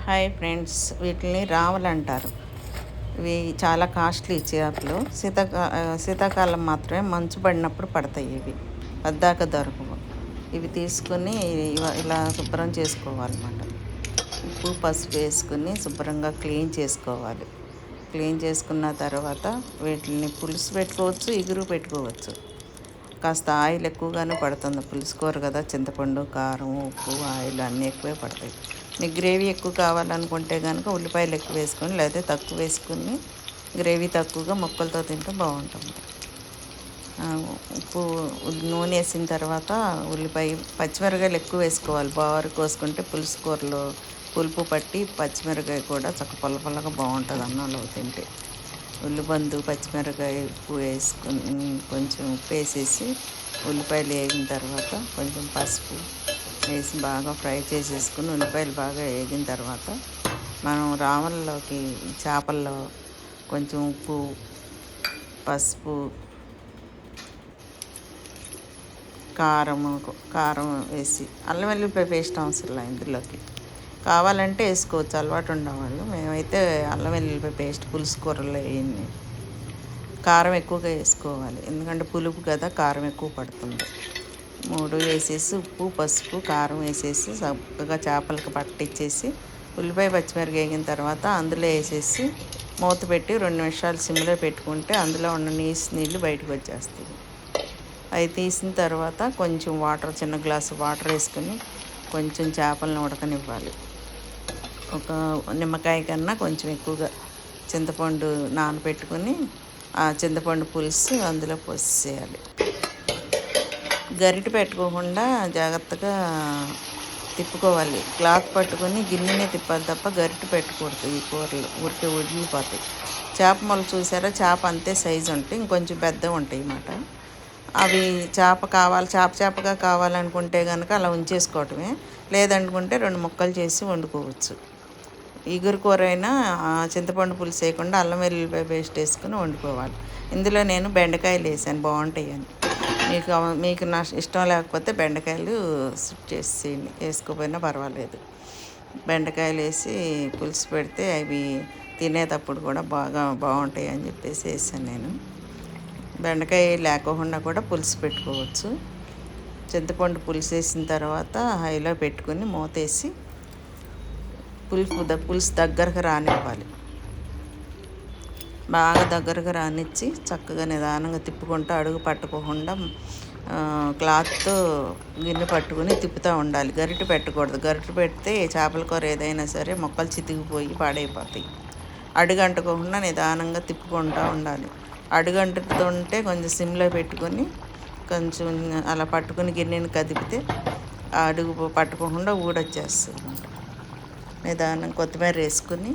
Hi friends, వీటిని రావలు అంటారు. ఇవి చాలా కాస్ట్లీ చేపలు. శీతాకాలం మాత్రమే మంచు పడినప్పుడు పడతాయి. ఇవి పద్దాక దొరకవు. ఇవి తీసుకుని ఇలా శుభ్రం చేసుకోవాలన్నమాట. ఉప్పు పసుపు వేసుకుని శుభ్రంగా క్లీన్ చేసుకోవాలి. క్లీన్ చేసుకున్న తర్వాత వీటిని పులుసు పెట్టుకోవచ్చు, ఇగురు పెట్టుకోవచ్చు. కాస్త ఆయిల్ ఎక్కువగానే పడుతుంది. పులుసు కూర కదా, చింతపండు, కారం, ఉప్పు, ఆయిల్ అన్నీ ఎక్కువే పడతాయి. మీకు గ్రేవీ ఎక్కువ కావాలనుకుంటే కనుక ఉల్లిపాయలు ఎక్కువ వేసుకొని, లేదా తక్కువ వేసుకుని గ్రేవీ తక్కువగా ముక్కలతో తింటే బాగుంటుంది. ఉప్పు నూనె వేసిన తర్వాత ఉల్లిపాయ పచ్చిమిరకాయలు ఎక్కువ వేసుకోవాలి. బారు కోసుకుంటే పులుసు కూరలో పులుపు పట్టి పచ్చిమిరకాయ కూడా చక్క పుల్లగా బాగుంటుంది అన్నంలో తింటే. ఉల్లిబందు పచ్చిమిరకాయ ఉప్పు వేసుకుని కొంచెం ఉప్పు వేసేసి ఉల్లిపాయలు వేగిన తర్వాత కొంచెం పసుపు వేసి బాగా ఫ్రై చేసేసుకుని ఉల్లిపాయలు బాగా వేగిన తర్వాత మనం రామల్లోకి చేపల్లో కొంచెం ఉప్పు పసుపు కారం వేసి అల్లం వెల్లుల్లిపాయ పేస్ట్ అవసరం ఇందులోకి. కావాలంటే వేసుకోవచ్చు, అలవాటు ఉండేవాళ్ళు. మేమైతే అల్లం వెల్లుల్లిపాయ పేస్ట్ పులుసు కూరలో వేయండి. కారం ఎక్కువగా వేసుకోవాలి, ఎందుకంటే పులుపు కదా, కారం ఎక్కువ పడుతుంది. 3 వేసేసి ఉప్పు పసుపు కారం వేసేసి చక్కగా చేపలకు పట్టించేసి ఉల్లిపాయ పచ్చిమిరపకాయ వేగిన తర్వాత అందులో వేసేసి మూత పెట్టి 2 నిమిషాలు సిమ్లో పెట్టుకుంటే అందులో ఉన్న నీళ్ళు బయటకు వచ్చేస్తాయి. అవి తీసిన తర్వాత కొంచెం వాటర్, చిన్న గ్లాసు వాటర్ వేసుకొని కొంచెం చేపలను ఉడకనివ్వాలి. ఒక నిమ్మకాయ కన్నా కొంచెం ఎక్కువగా చింతపండు నానబెట్టుకొని ఆ చింతపండు పులుసు అందులో పోసేయాలి. గరిటె పెట్టుకోకుండా జాగ్రత్తగా తిప్పుకోవాలి. క్లాత్ పట్టుకొని గిన్నెనే తిప్పాలి తప్ప గరిటె పెట్టకూడదు. ఈ కూరలు ఊరికే వదిలిపోతాయి. చేప మొల చూసారా, చేప అంతే సైజు ఉంటాయి, ఇంకొంచెం పెద్దగా ఉంటాయి అన్నమాట. అవి చేపగా కావాలనుకుంటే కనుక అలా ఉంచేసుకోవటమే, లేదనుకుంటే 2 ముక్కలు చేసి వండుకోవచ్చు. ఇగురు కూర అయినా చింతపండు పులుసు వేయకుండా అల్లం వెల్లుల్లిపాయ పేస్ట్ వేసుకుని వండుకోవాలి. ఇందులో నేను బెండకాయలు వేసాను, బాగుంటాయి అని. మీకు నా ఇష్టం లేకపోతే బెండకాయలు స్కిప్ చేసేయండి, వేసుకోపోయినా పర్వాలేదు. బెండకాయలు వేసి పులుసు పెడితే అవి తినేటప్పుడు కూడా బాగుంటాయి అని చెప్పేసి వేసాను నేను. బెండకాయ లేకుండా కూడా పులుసు పెట్టుకోవచ్చు. చింతపండు పులుసు వేసిన తర్వాత హైలో పెట్టుకుని మూతేసి పులుసు దగ్గరకు రానివ్వాలి. బాగా దగ్గరకు రానిచ్చి చక్కగా నిదానంగా తిప్పుకుంటూ అడుగు పట్టుకోకుండా క్లాత్తో గిన్నె పట్టుకుని తిప్పుతూ ఉండాలి. గరిటె పెట్టకూడదు. గరిటె పెడితే చేపల కూర ఏదైనా సరే మొక్కలు చితికిపోయి పాడైపోతాయి. అడుగు అంటుకోకుండా నిదానంగా తిప్పుకుంటూ ఉండాలి. అడుగు అంటుతుంటే కొంచెం సిమ్లో పెట్టుకొని కొంచెం అలా పట్టుకుని గిన్నెని కదిపితే అడుగు పట్టుకోకుండా ఊడొచ్చేస్తుంది అన్నమాట. నిదానం కొత్తిమీర వేసుకుని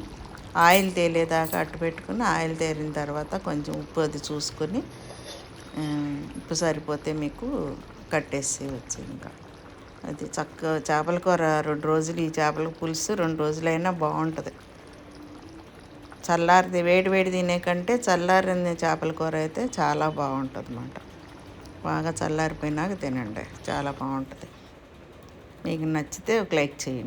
ఆయిల్ తేలేదాకా అట్టు పెట్టుకుని ఆయిల్ తేలిన తర్వాత కొంచెం ఉప్పు అది చూసుకొని ఉప్పు సరిపోతే మీకు కట్టేసేయచ్చు. ఇంకా అది చక్కగా చేపల కూర 2 రోజులు, ఈ చేపల పులుసు 2 రోజులైనా బాగుంటుంది. చల్లారిది వేడి తినే కంటే చల్లారిన చేపల కూర అయితే చాలా బాగుంటుంది అన్నమాట. బాగా చల్లారిపోయినాక తినండి, చాలా బాగుంటుంది. మీకు నచ్చితే ఒక లైక్ చేయండి.